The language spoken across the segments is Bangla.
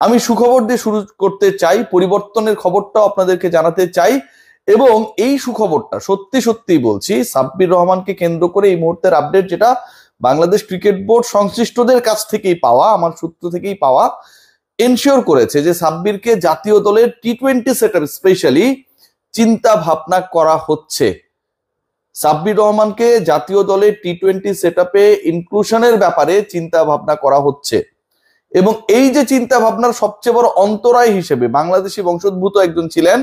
আমি সুখবর দিয়ে শুরু করতে চাই, পরিবর্তনের খবরটাও আপনাদেরকে জানাতে চাই। এবং এই সুখবরটা সত্যি সত্যি বলছি, সাব্বির রহমানকে কেন্দ্র করে এই মুহূর্তের আপডেট, যেটা বাংলাদেশ ক্রিকেট বোর্ড সংশ্লিষ্টদের কাছ থেকেই পাওয়া, আমার সূত্র থেকেই পাওয়া, এনশিওর করেছে যে সাব্বিরকে জাতীয় দলের টি-20 সেটআপ স্পেশালি চিন্তা ভাবনা করা হচ্ছে। সাব্বির রহমানকে জাতীয় দলের টি-20 সেটআপে ইনক্লুশনের ব্যাপারে চিন্তা ভাবনা করা হচ্ছে। এবং এই যে চিন্তা ভাবনার সবচেয়ে বড় অন্তরায় হিসেবে বাংলাদেশি বংশোদ্ভূত একজন ছিলেন,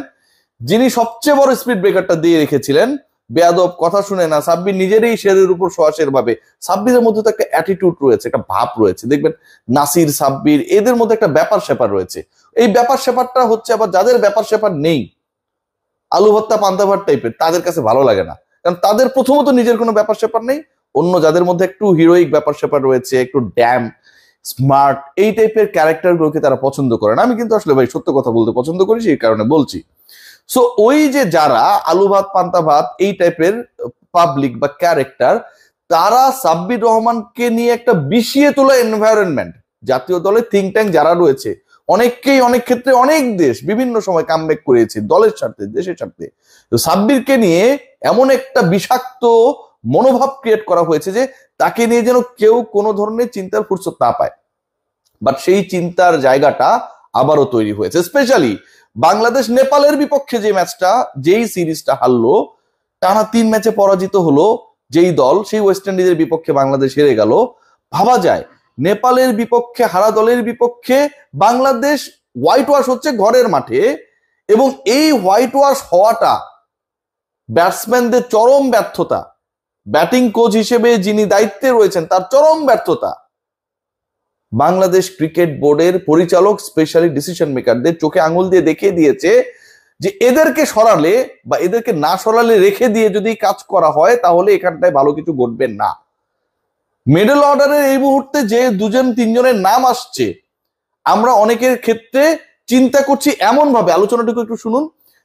যিনি সবচেয়ে বড় স্পিড ব্রেকারটা দিয়ে রেখেছিলেন, বেয়াদব কথা শুনে না, সাব্বির নিজেরই শেরের উপর সোয়াশের ভাবে। সাব্বিরের মধ্যে তো একটা অ্যাটিটিউড রয়েছে, একটা ভাব রয়েছে, দেখবেন নাসির, সাব্বির, এদের মধ্যে একটা ব্যাপার স্যাপার রয়েছে। এই ব্যাপার স্যাপারটা হচ্ছে আবার যাদের ব্যাপার স্যাপার নেই, আলু ভর্তা পান্তা ভাত টাইপের, তাদের কাছে ভালো লাগে না। কারণ তাদের প্রথমত নিজের কোনো ব্যাপার স্যাপার নেই, অন্য যাদের মধ্যে একটু হিরোইক ব্যাপার স্যাপার রয়েছে, একটু ড্যাম স্মার্ট, এই টাইপের ক্যারেক্টারগুলোকে তারা পছন্দ করে না। আমি কিন্তু আসলে ভাই সত্য কথা বলতে পছন্দ করি, সেই কারণে বলছি। সো ওই যে যারা আলু ভাত পান্তা ভাত এই টাইপের পাবলিক বা ক্যারেক্টার, তারা সাব্বির রহমানকে নিয়ে একটা বিষিয়ে তোলা এনভায়রনমেন্ট, জাতীয় দলের থিঙ্ক ট্যাঙ্ক যারা রয়েছে, অনেককেই অনেক ক্ষেত্রে অনেক দেশ বিভিন্ন সময় কামব্যাক করেছে দলের স্বার্থে, দেশের স্বার্থে। তো সাব্বিরকে নিয়ে এমন একটা বিষাক্ত মনোভাব ক্রিয়েট করা হয়েছে যে তাকে নিয়ে যেন কেউ কোনো ধরনের চিন্তার ফুরসত না পায়। বাট সেই চিন্তার জায়গাটা আবারও তৈরি হয়েছে, স্পেশালি বাংলাদেশ নেপালের বিপক্ষে যে ম্যাচটা, যেই সিরিজটা হারলো, টানা 3 ম্যাচে পরাজিত হলো যেই দল, সেই ওয়েস্ট ইন্ডিজের বিপক্ষে বাংলাদেশ হেরে গেল। ভাবা যায় নেপালের বিপক্ষে হারা দলের বিপক্ষে বাংলাদেশ হোয়াইট ওয়াশ হচ্ছে ঘরের মাঠে, এবং এই হোয়াইট ওয়াশ হওয়াটা ব্যাটসম্যানদের চরম ব্যর্থতা, ব্যাটিং কোচ হিসেবে যিনি দায়িত্বে রয়েছেন তার চরম ব্যর্থতা, বাংলাদেশ ক্রিকেট বোর্ডের পরিচালক স্পেশালি ডিসিশন মেকারদের চোখে আঙুল দিয়ে দেখিয়ে দিয়েছে যে এদেরকে সরালে বা এদেরকে না সরালে রেখে দিয়ে যদি কাজ করা হয় তাহলে এখানটায় ভালো কিছু ঘটবে না। মিডল অর্ডারের এই মুহূর্তে যে 2-3 জনের নাম আসছে, আমরা অনেকের ক্ষেত্রে চিন্তা করছি এমন ভাবে, আলোচনাটুকু একটু শুনুন,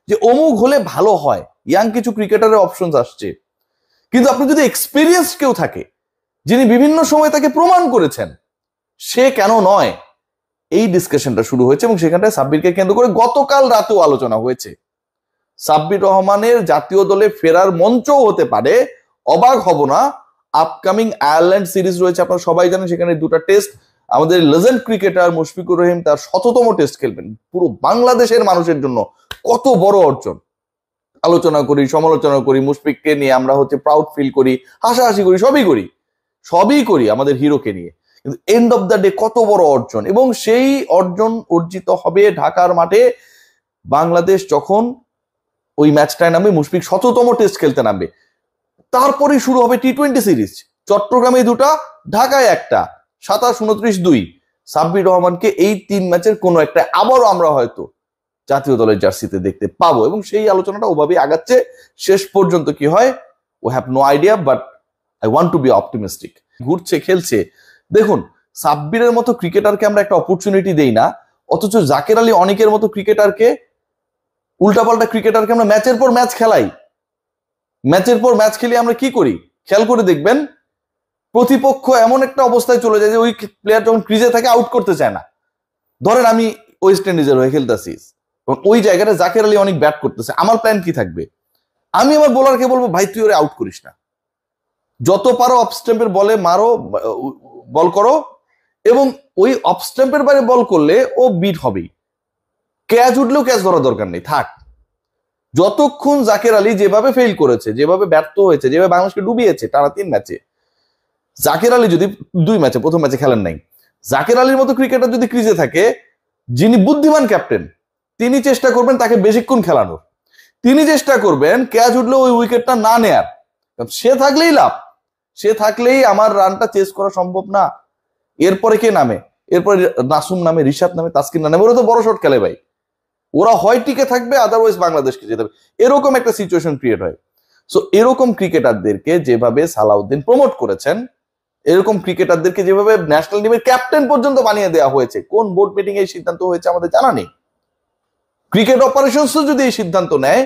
যে অমুক হলে ভালো হয়, ইয়াং কিছু ক্রিকেটারের অপশনস আসছে। কিন্তু আপনি যদি এক্সপিরিয়েন্স কেউ থাকে, যিনি বিভিন্ন সময় তাকে প্রমাণ করেছেন, সে কেন নয়, এই ডিসকাশনটা শুরু হয়েছে। এবং সেখানটায় সাব্বিরকে কেন্দ্র করে গতকাল রাতেও আলোচনা হয়েছে। সাব্বির রহমানের জাতীয় দলে ফেরার মঞ্চও হতে পারে, অবাক হব না। আপকামিং আয়ারল্যান্ড সিরিজ রয়েছে, আপনারা সবাই জানেন, সেখানে 2টা টেস্ট। আমাদের লেজেন্ড ক্রিকেটার মুশফিকুর রহিম তার 100তম টেস্ট খেলবেন। পুরো বাংলাদেশের মানুষের জন্য কত বড় অর্জন। আলোচনা করি, সমালোচনা করি, মুশফিককে নিয়ে আমরা হচ্ছে প্রাউড ফিল করি, হাসাহাসি করি, সবই করি আমাদের হিরোকে নিয়ে। কিন্তু এন্ড অফ দ্য ডে কত বড় অর্জন, এবং সেই অর্জন অর্জিত হবে ঢাকার মাঠে। বাংলাদেশ যখন ওই ম্যাচটায় নামবে, মুশফিক 100তম টেস্ট খেলতে নামবে, তারপরেই শুরু হবে টি-20 সিরিজ। চট্টগ্রামে 2টা, ঢাকায় 1টা, 27-29-2। সাব্বির রহমানকে এই 3 ম্যাচের কোনো একটা আবারও আমরা হয়তো জাতীয় দলের জার্সিতে দেখতে পাবো। এবং সেই আলোচনাটা ওভাবেই আগাচ্ছে। শেষ পর্যন্ত কি হয়, ও have no idea, but I want to be optimistic. ঘুরছে, খেলছে। দেখুন, সাব্বিরের মতো ক্রিকেটারকে আমরা একটা অপরচুনিটি দেই না, অথচ জাকের আলী অনেকের মতো ক্রিকেটারকে, উল্টাপাল্টা ক্রিকেটারকে আমরা ম্যাচের পর ম্যাচ খেলাই। ম্যাচের পর ম্যাচ খেলে আমরা কি করি, খেয়াল করে দেখবেন, প্রতিপক্ষ এমন একটা অবস্থায় চলে যায় যে ওই প্লেয়ার যখন ক্রিজে থাকে আউট করতে চায় না। ধরেন আমি ওয়েস্ট ইন্ডিজের হয়ে খেলতেছি, ওই জায়গাটা জাকের আলী অনেক ব্যাট করতেছে, আমার প্ল্যান কি থাকবে? আমি আমার বোলারকে বলবো, ভাই তুই ওরে আউট করিস না, যত পারো অফ স্ট্যাম্পের বলে মারো, বল করো, এবং ওই অফ স্ট্যাম্পের বাইরে বল করলে ও বিট হবেই। ক্যাচ উঠলেও ক্যাচ ধরার দরকার নেই, থাক। যতক্ষণ জাকের আলী যেভাবে ফেল করেছে, যেভাবে ব্যর্থ হয়েছে, যেভাবে বাংলাদেশকে ডুবিয়েছে টানা 3 ম্যাচে, জাকের আলী যদি 2 ম্যাচে, প্রথম ম্যাচে খেলেন নাই, জাকের আলীর মতো ক্রিকেটার যদি ক্রিজে থাকে, যিনি বুদ্ধিমান ক্যাপ্টেন, তিনি চেষ্টা করবেন তাকে বেশিক্ষণ খেলানোর। তিনি চেষ্টা করবেন ক্যাচ উঠলে ওই উইকেটটা না নেয়ার। সে থাকলেই লাভ, সে থাকলেই আমার রানটা চেস করা সম্ভব না। এরপরে কে নামে? এরপরে নাসুম নামে, রিশাদ নামে, তাসকিন নামে, ওরা তো বড় শট খেলে ভাই। ওরা হয় টিকে থাকবে, আদারওয়াইজ বাংলাদেশকে যেতে হবে, এরকম একটা সিচুয়েশন ক্রিয়েট হয়। সো এরকম ক্রিকেটারদেরকে যেভাবে সালাউদ্দিন প্রমোট করেছেন, এরকম ক্রিকেটারদেরকে যেভাবে ন্যাশনাল টিমের ক্যাপ্টেন পর্যন্ত বানিয়ে দেওয়া হয়েছে, কোন বোর্ড মিটিং এই সিদ্ধান্ত হয়েছে আমাদের জানা নেই। ক্রিকেট অপারেশনস যদি এই সিদ্ধান্ত নেয়,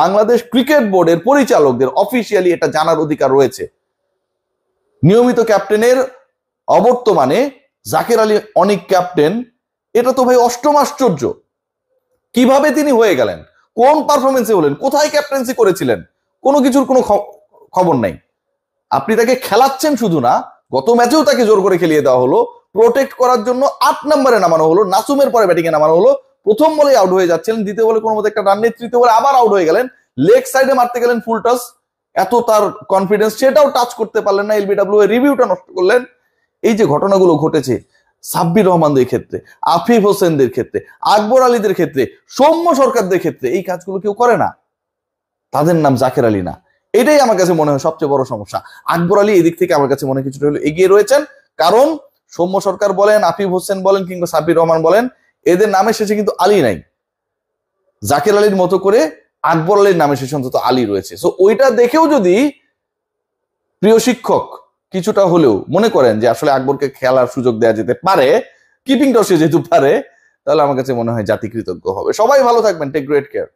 বাংলাদেশ ক্রিকেট বোর্ডের পরিচালকদের অফিসিয়ালি এটা জানার অধিকার রয়েছে। নিয়মিত ক্যাপ্টেনের অবর্তমানে জাকের আলী অনেক ক্যাপ্টেন এটা তো ভাই অষ্টম আশ্চর্য। কিভাবে তিনি হয়ে গেলেন, কোন পারফরমেন্সে হলেন, কোথায় ক্যাপ্টেন্সি করেছিলেন, কোনো কিছুর কোনো খবর নাই। আপনি তাকে খেলাচ্ছেন শুধু না, গত ম্যাচেও তাকে জোর করে খেলিয়ে দেওয়া হলো, প্রোটেক্ট করার জন্য 8 নম্বরে নামানো হলো, নাসুমের পরে ব্যাটিং এ নামানো হলো। প্রথম বলে আউট হয়ে যাচ্ছিলেন, দ্বিতীয় বলে কোনো মতো একটা রান নিয়ে তৃতীয় বলে আবার আউট হয়ে গেলেন, লেগ সাইডে মারতে গেলেন ফুল টাচ, এত তার কনফিডেন্স, সেটাও টাচ করতে পারলেন না, এলবিডব্লিউ এর রিভিউটা নষ্ট করলেন। এই যে ঘটনাগুলো ঘটেছে সাব্বির রহমানদের ক্ষেত্রে, আফিফ হোসেনদের ক্ষেত্রে, আকবর আলীদের ক্ষেত্রে, সৌম্য সরকারদের ক্ষেত্রে, এই কাজগুলো কেউ করে না, তাদের নাম জাকের আলী না। এটাই আমার কাছে মনে হয় সবচেয়ে বড় সমস্যা। আকবর আলী এদিক থেকে আমার কাছে মনে হয় কিছুটা হলো এগিয়ে রয়েছেন, কারণ সৌম্য সরকার বলেন, আফিফ হোসেন বলেন, কিংবা সাব্বির রহমান বলেন, এদের নামে শেষে কিন্তু আলী নাই। জাকের আলীর মতো করে আকবর আলীর নামে শেষে অন্তত আলী রয়েছে। সো ওইটা দেখেও যদি প্রিয় শিক্ষক কিছুটা হলেও মনে করেন যে আসলে আকবরকে খেলার সুযোগ দেওয়া যেতে পারে, কিপিং টসে যেহেতু পারে, তাহলে আমার কাছে মনে হয় জাতি কৃতজ্ঞ হবে। সবাই ভালো থাকবেন, টেক গ্রেট কেয়ার।